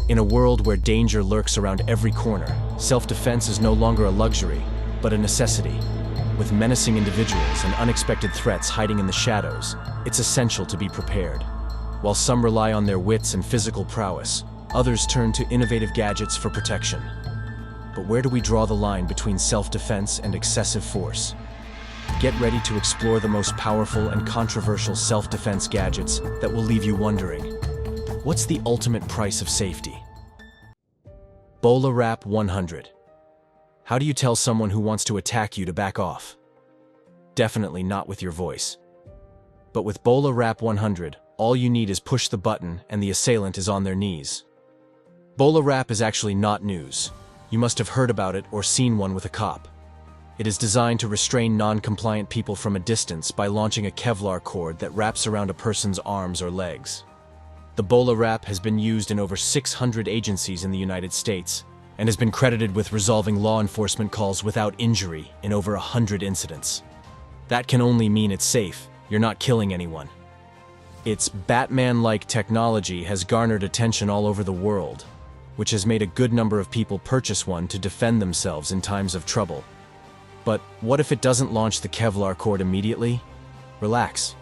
In a world where danger lurks around every corner, self-defense is no longer a luxury, but a necessity. With menacing individuals and unexpected threats hiding in the shadows, it's essential to be prepared. While some rely on their wits and physical prowess, others turn to innovative gadgets for protection. But where do we draw the line between self-defense and excessive force? Get ready to explore the most powerful and controversial self-defense gadgets that will leave you wondering, what's the ultimate price of safety? Bolwrap 100. How do you tell someone who wants to attack you to back off? Definitely not with your voice. But with Bolwrap 100, all you need is push the button and the assailant is on their knees. Bolwrap is actually not news. You must have heard about it or seen one with a cop. It is designed to restrain non-compliant people from a distance by launching a Kevlar cord that wraps around a person's arms or legs. The Bolwrap has been used in over 600 agencies in the United States and has been credited with resolving law enforcement calls without injury in over 100 incidents. That can only mean it's safe. You're not killing anyone. Its Batman-like technology has garnered attention all over the world, which has made a good number of people purchase one to defend themselves in times of trouble. But what if it doesn't launch the Kevlar cord immediately? Relax.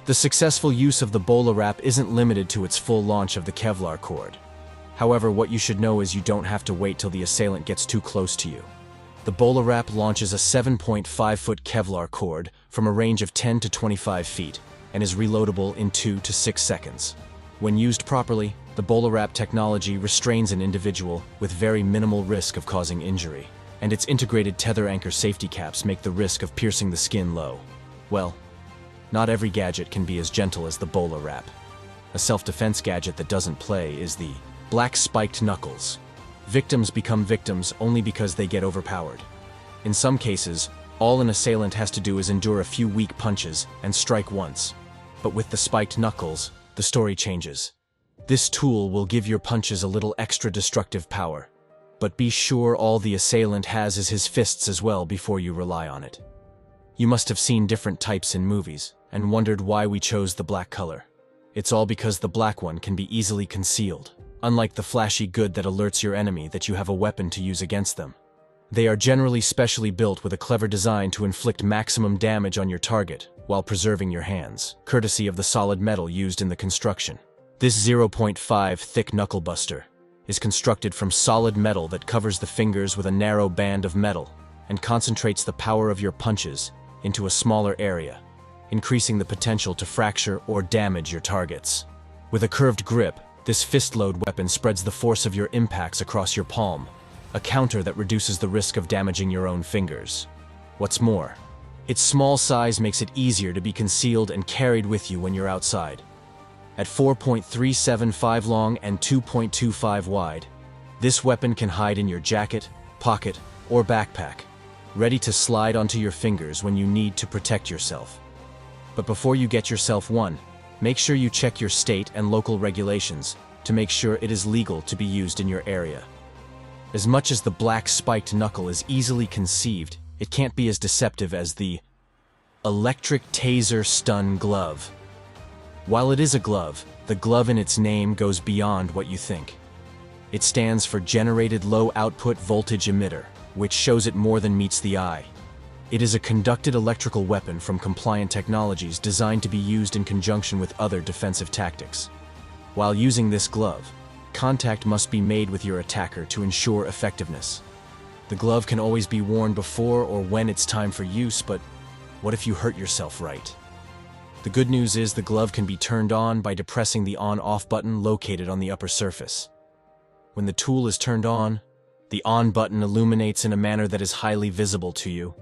The successful use of the Bolwrap isn't limited to its full launch of the Kevlar cord. However, what you should know is you don't have to wait till the assailant gets too close to you. The Bolwrap launches a 7.5-foot Kevlar cord from a range of 10 to 25 feet and is reloadable in 2 to 6 seconds. When used properly, the Bolwrap technology restrains an individual with very minimal risk of causing injury, and its integrated tether anchor safety caps make the risk of piercing the skin low. Well, not every gadget can be as gentle as the Bolwrap. A self-defense gadget that doesn't play is the black spiked knuckles. Victims become victims only because they get overpowered. In some cases, all an assailant has to do is endure a few weak punches and strike once. But with the spiked knuckles, the story changes. This tool will give your punches a little extra destructive power. But be sure all the assailant has is his fists as well before you rely on it. You must have seen different types in movies and wondered why we chose the black color. It's all because the black one can be easily concealed, unlike the flashy good that alerts your enemy that you have a weapon to use against them. They are generally specially built with a clever design to inflict maximum damage on your target while preserving your hands, courtesy of the solid metal used in the construction. This 0.5 thick knuckle buster is constructed from solid metal that covers the fingers with a narrow band of metal and concentrates the power of your punches into a smaller area, increasing the potential to fracture or damage your targets. With a curved grip, this fist-load weapon spreads the force of your impacts across your palm, a counter that reduces the risk of damaging your own fingers. What's more, its small size makes it easier to be concealed and carried with you when you're outside. At 4.375 long and 2.25 wide, this weapon can hide in your jacket, pocket, or backpack, ready to slide onto your fingers when you need to protect yourself. But before you get yourself one, make sure you check your state and local regulations to make sure it is legal to be used in your area. As much as the black spiked knuckle is easily conceived, it can't be as deceptive as the electric taser stun glove. While it is a glove, the glove in its name goes beyond what you think. It stands for Generated Low Output Voltage Emitter, which shows it more than meets the eye. It is a conducted electrical weapon from compliant technologies designed to be used in conjunction with other defensive tactics. While using this glove, contact must be made with your attacker to ensure effectiveness. The glove can always be worn before or when it's time for use, but what if you hurt yourself right? The good news is the glove can be turned on by depressing the on-off button located on the upper surface. When the tool is turned on, the on button illuminates in a manner that is highly visible to you.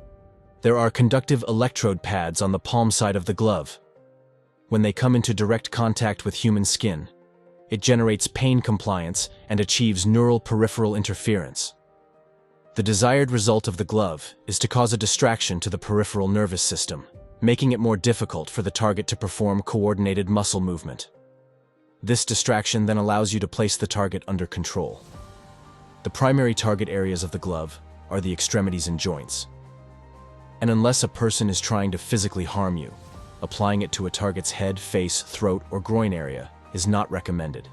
There are conductive electrode pads on the palm side of the glove. When they come into direct contact with human skin, it generates pain compliance and achieves neural peripheral interference. The desired result of the glove is to cause a distraction to the peripheral nervous system, making it more difficult for the target to perform coordinated muscle movement. This distraction then allows you to place the target under control. The primary target areas of the glove are the extremities and joints. And unless a person is trying to physically harm you, applying it to a target's head, face, throat, or groin area is not recommended.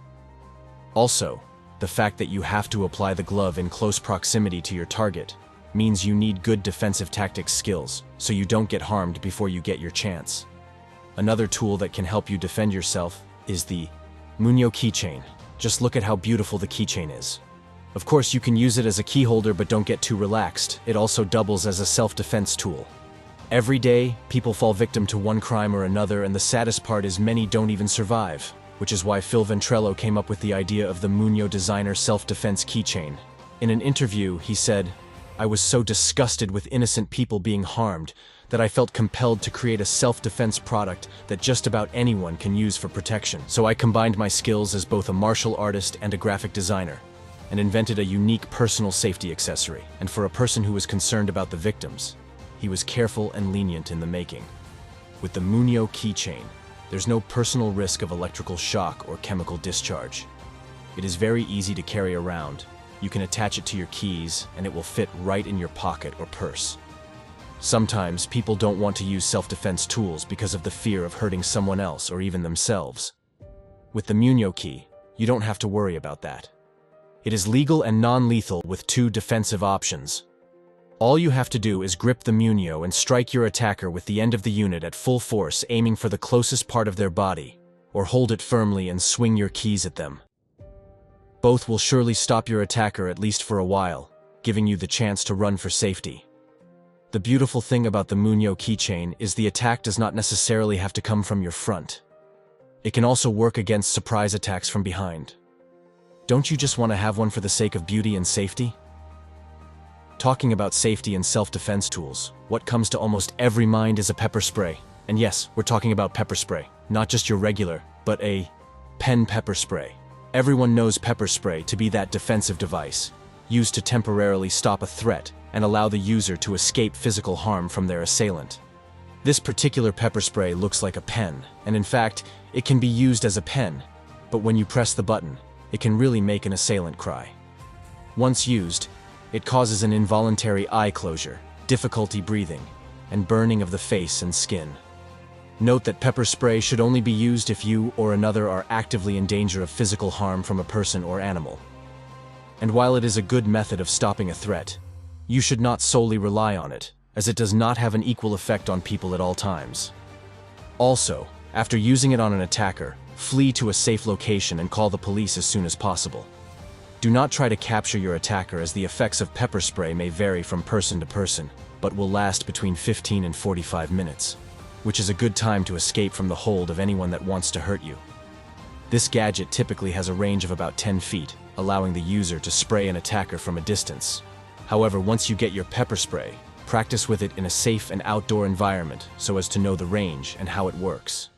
Also, The fact that you have to apply the glove in close proximity to your target means you need good defensive tactics skills, so you don't get harmed before you get your chance. Another tool that can help you defend yourself is the Muno Keychain. Just look at how beautiful the keychain is. Of course, you can use it as a key holder, but don't get too relaxed. It also doubles as a self-defense tool. Every day, people fall victim to one crime or another, and the saddest part is many don't even survive, which is why Phil Ventrello came up with the idea of the Muno Designer Self-Defense Keychain. In an interview, he said, "I was so disgusted with innocent people being harmed that I felt compelled to create a self-defense product that just about anyone can use for protection. So I combined my skills as both a martial artist and a graphic designer, and invented a unique personal safety accessory. And for a person who was concerned about the victims, he was careful and lenient in the making. With the Muno Keychain, there's no personal risk of electrical shock or chemical discharge. It is very easy to carry around. You can attach it to your keys, and it will fit right in your pocket or purse. Sometimes people don't want to use self-defense tools because of the fear of hurting someone else or even themselves. With the Muno Key, you don't have to worry about that. It is legal and non-lethal with 2 defensive options. All you have to do is grip the Muno and strike your attacker with the end of the unit at full force, aiming for the closest part of their body, or hold it firmly and swing your keys at them. Both will surely stop your attacker at least for a while, giving you the chance to run for safety. The beautiful thing about the Muno Keychain is the attack does not necessarily have to come from your front. It can also work against surprise attacks from behind. Don't you just want to have one for the sake of beauty and safety? Talking about safety and self-defense tools, what comes to almost every mind is a pepper spray. And yes, we're talking about pepper spray, not just your regular, but a pen pepper spray. Everyone knows pepper spray to be that defensive device, used to temporarily stop a threat and allow the user to escape physical harm from their assailant. This particular pepper spray looks like a pen, and in fact, it can be used as a pen, but when you press the button, it can really make an assailant cry. Once used, it causes an involuntary eye closure, difficulty breathing, and burning of the face and skin. Note that pepper spray should only be used if you or another are actively in danger of physical harm from a person or animal. And while it is a good method of stopping a threat, you should not solely rely on it, as it does not have an equal effect on people at all times. Also, after using it on an attacker, flee to a safe location and call the police as soon as possible. Do not try to capture your attacker, as the effects of pepper spray may vary from person to person, but will last between 15 and 45 minutes, which is a good time to escape from the hold of anyone that wants to hurt you. This gadget typically has a range of about 10 feet, allowing the user to spray an attacker from a distance. However, once you get your pepper spray, practice with it in a safe and outdoor environment so as to know the range and how it works.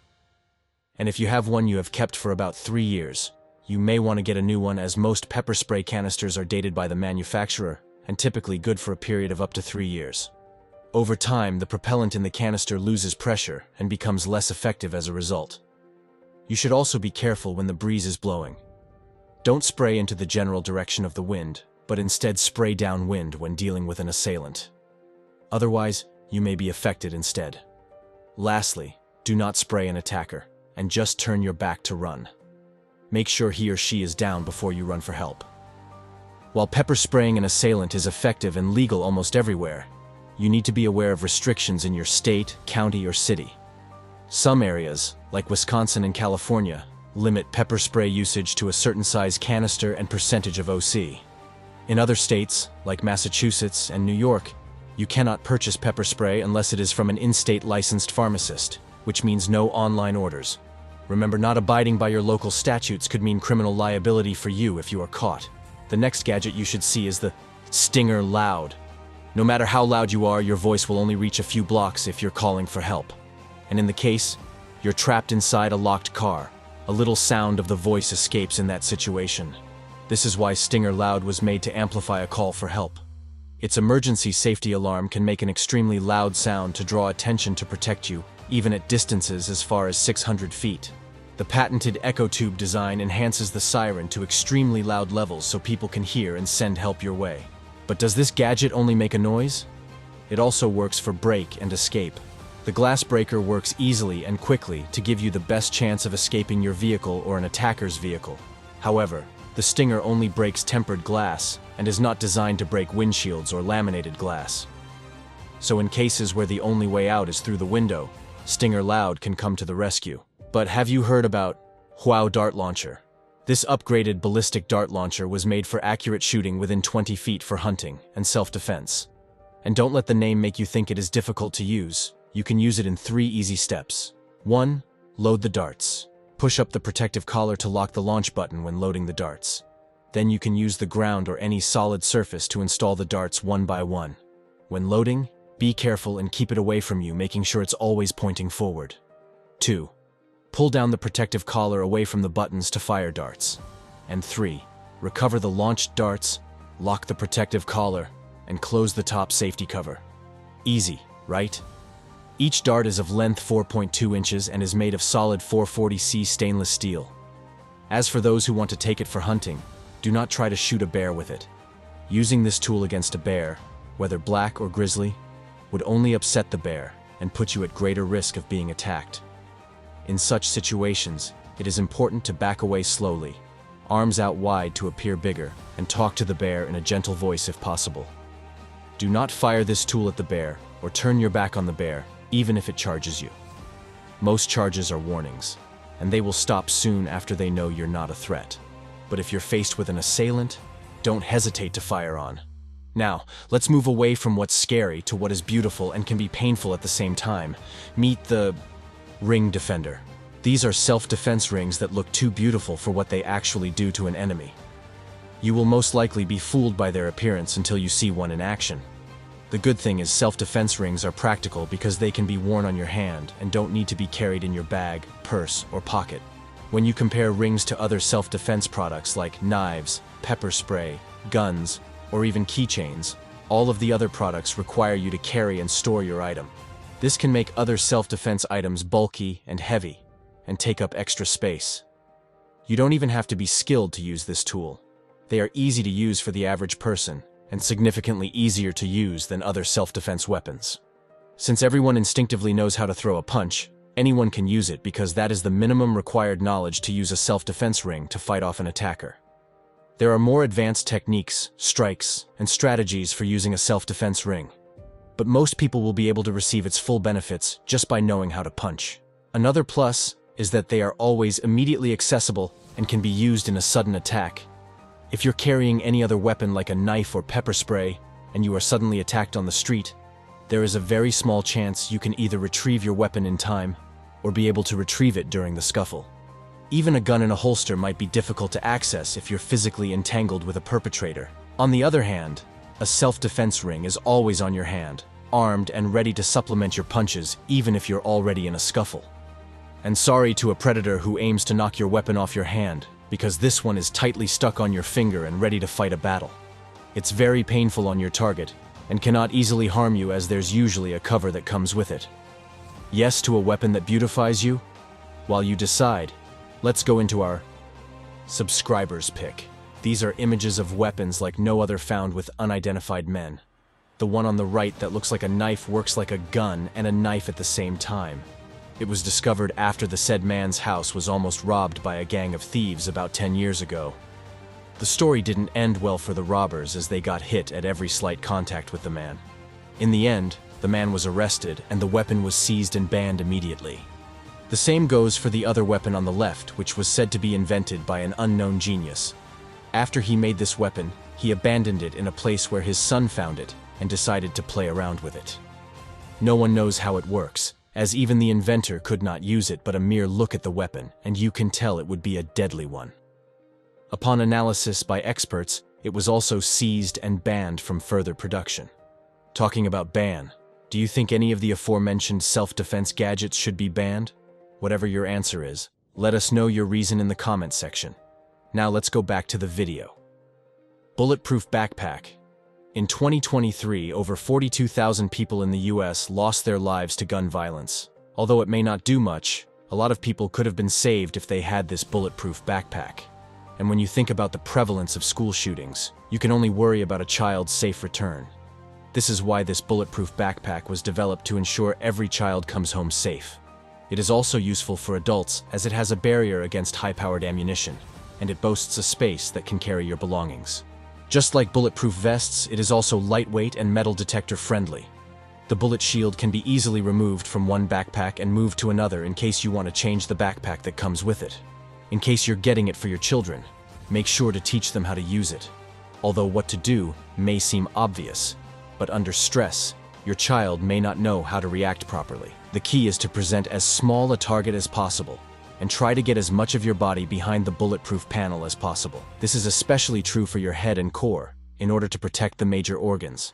And if you have one you have kept for about 3 years, you may want to get a new one, as most pepper spray canisters are dated by the manufacturer and typically good for a period of up to 3 years. Over time, the propellant in the canister loses pressure and becomes less effective as a result. You should also be careful when the breeze is blowing. Don't spray into the general direction of the wind, but instead spray downwind when dealing with an assailant. Otherwise, you may be affected instead. Lastly, do not spray an attacker, and just turn your back to run. Make sure he or she is down before you run for help. While pepper spraying an assailant is effective and legal almost everywhere, you need to be aware of restrictions in your state, county, or city. Some areas, like Wisconsin and California, limit pepper spray usage to a certain size canister and percentage of OC. In other states, like Massachusetts and New York, you cannot purchase pepper spray unless it is from an in-state licensed pharmacist, which means no online orders. Remember, not abiding by your local statutes could mean criminal liability for you if you are caught. The next gadget you should see is the Stinger Loud. No matter how loud you are, your voice will only reach a few blocks if you're calling for help. And in the case, you're trapped inside a locked car, a little sound of the voice escapes in that situation. This is why Stinger Loud was made to amplify a call for help. Its emergency safety alarm can make an extremely loud sound to draw attention to protect you, even at distances as far as 600 feet. The patented echo tube design enhances the siren to extremely loud levels so people can hear and send help your way. But does this gadget only make a noise? It also works for break and escape. The glass breaker works easily and quickly to give you the best chance of escaping your vehicle or an attacker's vehicle. However, The Stinger only breaks tempered glass and is not designed to break windshields or laminated glass. So in cases where the only way out is through the window, Stinger Loud can come to the rescue. But have you heard about Hua Dart Launcher? This upgraded ballistic dart launcher was made for accurate shooting within 20 feet for hunting and self-defense. And don't let the name make you think it is difficult to use. You can use it in 3 easy steps. 1. Load the darts. Push up the protective collar to lock the launch button when loading the darts. Then you can use the ground or any solid surface to install the darts one by one. When loading, be careful and keep it away from you, making sure it's always pointing forward. 2. Pull down the protective collar away from the buttons to fire darts. And 3. Recover the launched darts, lock the protective collar, and close the top safety cover. Easy, right? Each dart is of length 4.2 inches and is made of solid 440C stainless steel. As for those who want to take it for hunting, do not try to shoot a bear with it. Using this tool against a bear, whether black or grizzly, would only upset the bear and put you at greater risk of being attacked. In such situations, it is important to back away slowly, arms out wide to appear bigger, and talk to the bear in a gentle voice if possible. Do not fire this tool at the bear or turn your back on the bear, even if it charges you. Most charges are warnings, and they will stop soon after they know you're not a threat. But if you're faced with an assailant, don't hesitate to fire on. Now, let's move away from what's scary to what is beautiful and can be painful at the same time. Meet the Ring Defender. These are self-defense rings that look too beautiful for what they actually do to an enemy. You will most likely be fooled by their appearance until you see one in action. The good thing is self-defense rings are practical because they can be worn on your hand and don't need to be carried in your bag, purse, or pocket. When you compare rings to other self-defense products like knives, pepper spray, guns, or even keychains, all of the other products require you to carry and store your item. This can make other self-defense items bulky and heavy, and take up extra space. You don't even have to be skilled to use this tool. They are easy to use for the average person, and significantly easier to use than other self-defense weapons. Since everyone instinctively knows how to throw a punch, anyone can use it because that is the minimum required knowledge to use a self-defense ring to fight off an attacker. There are more advanced techniques, strikes, and strategies for using a self-defense ring, but most people will be able to receive its full benefits just by knowing how to punch. Another plus is that they are always immediately accessible and can be used in a sudden attack. If you're carrying any other weapon like a knife or pepper spray, and you are suddenly attacked on the street, there is a very small chance you can either retrieve your weapon in time, or be able to retrieve it during the scuffle. Even a gun in a holster might be difficult to access if you're physically entangled with a perpetrator. On the other hand, a self-defense ring is always on your hand, armed and ready to supplement your punches even if you're already in a scuffle. And sorry to a predator who aims to knock your weapon off your hand, because this one is tightly stuck on your finger and ready to fight a battle. It's very painful on your target, and cannot easily harm you as there's usually a cover that comes with it. Yes to a weapon that beautifies you? While you decide, let's go into our subscribers pick. These are images of weapons like no other found with unidentified men. The one on the right that looks like a knife works like a gun and a knife at the same time. It was discovered after the said man's house was almost robbed by a gang of thieves about 10 years ago. The story didn't end well for the robbers as they got hit at every slight contact with the man. In the end, the man was arrested and the weapon was seized and banned immediately. The same goes for the other weapon on the left, which was said to be invented by an unknown genius. After he made this weapon, he abandoned it in a place where his son found it and decided to play around with it. No one knows how it works, as even the inventor could not use it, but a mere look at the weapon, and you can tell it would be a deadly one. Upon analysis by experts, it was also seized and banned from further production. Talking about ban, do you think any of the aforementioned self-defense gadgets should be banned? Whatever your answer is, let us know your reason in the comment section. Now let's go back to the video. Bulletproof Backpack. In 2023, over 42,000 people in the US lost their lives to gun violence. Although it may not do much, a lot of people could have been saved if they had this bulletproof backpack. And when you think about the prevalence of school shootings, you can only worry about a child's safe return. This is why this bulletproof backpack was developed to ensure every child comes home safe. It is also useful for adults as it has a barrier against high-powered ammunition. and it boasts a space that can carry your belongings. Just like bulletproof vests, it is also lightweight and metal detector friendly. The bullet shield can be easily removed from one backpack and moved to another in case you want to change the backpack that comes with it. In case you're getting it for your children, make sure to teach them how to use it. Although what to do may seem obvious, but under stress, your child may not know how to react properly. The key is to present as small a target as possible and try to get as much of your body behind the bulletproof panel as possible. This is especially true for your head and core, in order to protect the major organs.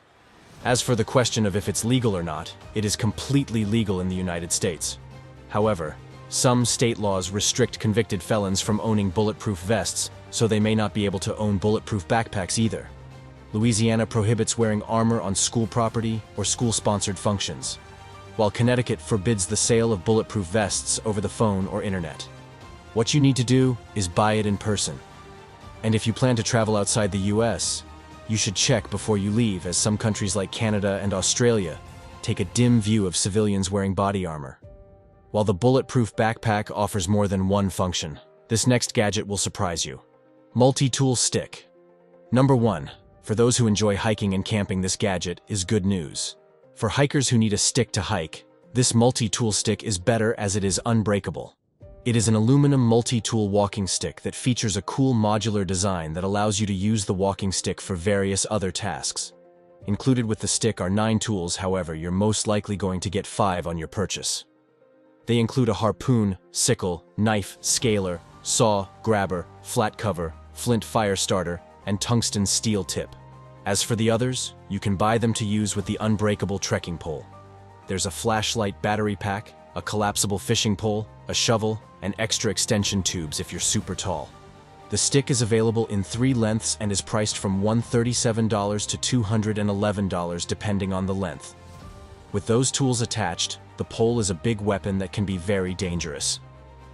As for the question of if it's legal or not, it is completely legal in the United States. However, some state laws restrict convicted felons from owning bulletproof vests, so they may not be able to own bulletproof backpacks either. Louisiana prohibits wearing armor on school property or school-sponsored functions, while Connecticut forbids the sale of bulletproof vests over the phone or internet. What you need to do is buy it in person. And if you plan to travel outside the US, you should check before you leave, as some countries like Canada and Australia take a dim view of civilians wearing body armor. While the bulletproof backpack offers more than one function, this next gadget will surprise you. MultiTool Stick. Number 1. For those who enjoy hiking and camping, this gadget is good news. For hikers who need a stick to hike, this multi-tool stick is better as it is unbreakable. It is an aluminum multi-tool walking stick that features a cool modular design that allows you to use the walking stick for various other tasks. Included with the stick are 9 tools, however, you're most likely going to get 5 on your purchase. They include a harpoon, sickle, knife, scaler, saw, grabber, flat cover, flint fire starter, and tungsten steel tip. As for the others, you can buy them to use with the unbreakable trekking pole. There's a flashlight battery pack, a collapsible fishing pole, a shovel, and extra extension tubes if you're super tall. The stick is available in 3 lengths and is priced from $137 to $211 depending on the length. With those tools attached, the pole is a big weapon that can be very dangerous.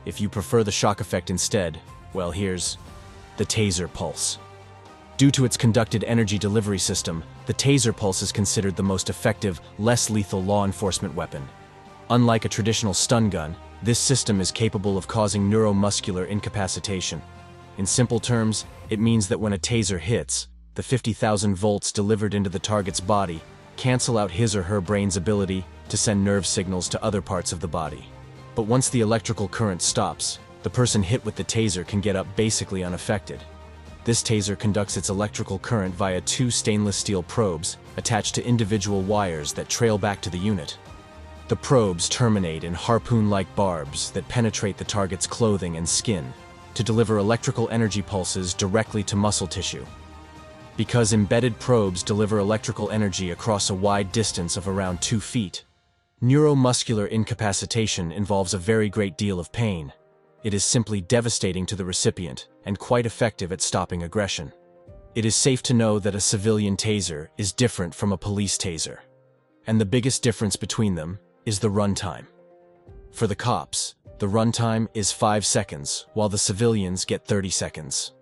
If you prefer the shock effect instead, well, here's the Taser Pulse. Due to its conducted energy delivery system, the Taser Pulse is considered the most effective, less lethal law enforcement weapon. Unlike a traditional stun gun, this system is capable of causing neuromuscular incapacitation. In simple terms, it means that when a taser hits, the 50,000 volts delivered into the target's body cancel out his or her brain's ability to send nerve signals to other parts of the body. But once the electrical current stops, the person hit with the taser can get up basically unaffected. This taser conducts its electrical current via 2 stainless steel probes attached to individual wires that trail back to the unit. The probes terminate in harpoon-like barbs that penetrate the target's clothing and skin to deliver electrical energy pulses directly to muscle tissue. Because embedded probes deliver electrical energy across a wide distance of around 2 feet, neuromuscular incapacitation involves a very great deal of pain. It is simply devastating to the recipient and quite effective at stopping aggression. It is safe to know that a civilian taser is different from a police taser. And the biggest difference between them is the runtime. For the cops, the runtime is 5 seconds, while the civilians get 30 seconds.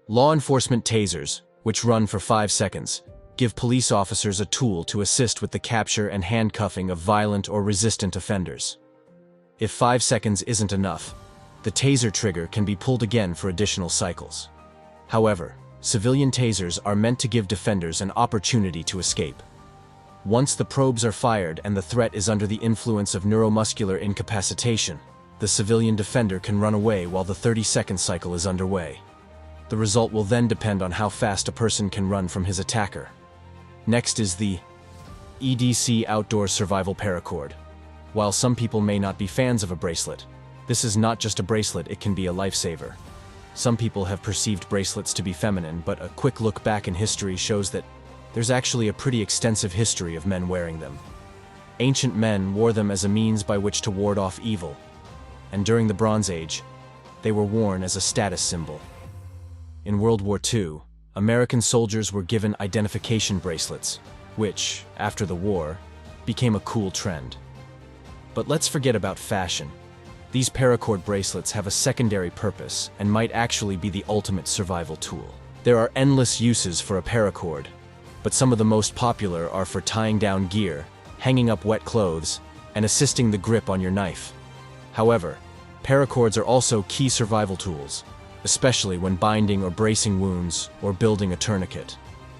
Law enforcement tasers, which run for 5 seconds, give police officers a tool to assist with the capture and handcuffing of violent or resistant offenders. If 5 seconds isn't enough, the taser trigger can be pulled again for additional cycles. However, civilian tasers are meant to give defenders an opportunity to escape. Once the probes are fired and the threat is under the influence of neuromuscular incapacitation, the civilian defender can run away while the 30-second cycle is underway. The result will then depend on how fast a person can run from his attacker. Next is the EDC Outdoor Survival Paracord. While some people may not be fans of a bracelet, this is not just a bracelet, it can be a lifesaver. Some people have perceived bracelets to be feminine, but a quick look back in history shows that there's actually a pretty extensive history of men wearing them. Ancient men wore them as a means by which to ward off evil, and during the Bronze Age, they were worn as a status symbol. In World War II, American soldiers were given identification bracelets, which, after the war, became a cool trend. But let's forget about fashion. These paracord bracelets have a secondary purpose and might actually be the ultimate survival tool. There are endless uses for a paracord, but some of the most popular are for tying down gear, hanging up wet clothes, and assisting the grip on your knife. However, paracords are also key survival tools. especially when binding or bracing wounds or building a tourniquet.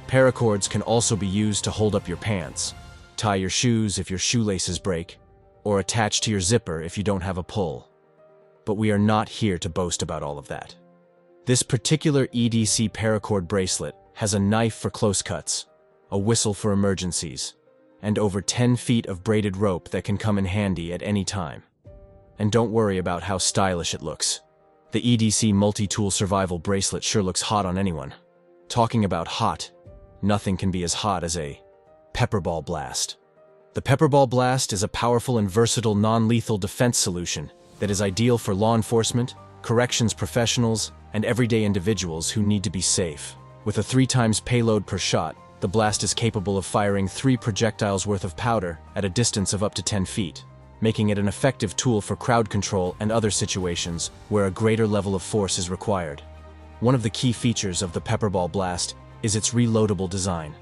Paracords can also be used to hold up your pants, tie your shoes if your shoelaces break, or attach to your zipper if you don't have a pull. But we are not here to boast about all of that. This particular EDC Paracord bracelet has a knife for close cuts, a whistle for emergencies, and over 10 feet of braided rope that can come in handy at any time. And don't worry about how stylish it looks. The EDC multi-tool survival bracelet sure looks hot on anyone. Talking about hot, nothing can be as hot as a pepperball blast. The pepperball blast is a powerful and versatile non-lethal defense solution that is ideal for law enforcement, corrections professionals, and everyday individuals who need to be safe. With a 3 times payload per shot, the blast is capable of firing 3 projectiles worth of powder at a distance of up to 10 feet, making it an effective tool for crowd control and other situations where a greater level of force is required. One of the key features of the pepperball blast is its reloadable design.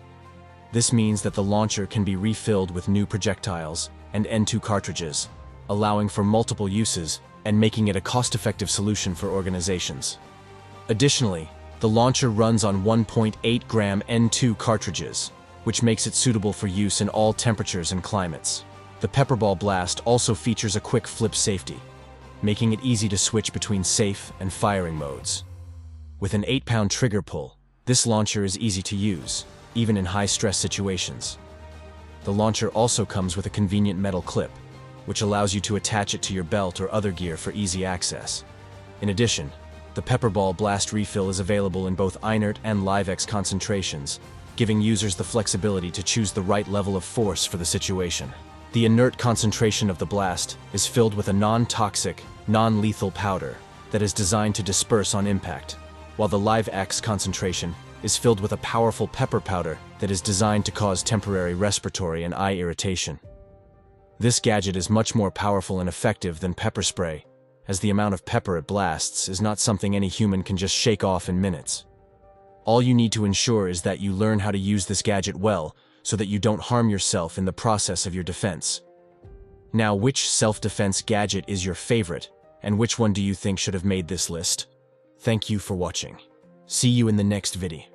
This means that the launcher can be refilled with new projectiles and N2 cartridges, allowing for multiple uses and making it a cost-effective solution for organizations. Additionally, the launcher runs on 1.8-gram N2 cartridges, which makes it suitable for use in all temperatures and climates. The pepperball blast also features a quick flip safety, making it easy to switch between safe and firing modes. With an 8-pound trigger pull, this launcher is easy to use, even in high-stress situations. The launcher also comes with a convenient metal clip, which allows you to attach it to your belt or other gear for easy access. In addition, the pepperball blast refill is available in both inert and live-X concentrations, giving users the flexibility to choose the right level of force for the situation. The inert concentration of the blast is filled with a non-toxic, non-lethal powder that is designed to disperse on impact, while the live-X concentration is filled with a powerful pepper powder that is designed to cause temporary respiratory and eye irritation. This gadget is much more powerful and effective than pepper spray, as the amount of pepper it blasts is not something any human can just shake off in minutes. All you need to ensure is that you learn how to use this gadget well so that you don't harm yourself in the process of your defense. Now, which self-defense gadget is your favorite, and which one do you think should have made this list? Thank you for watching. See you in the next video.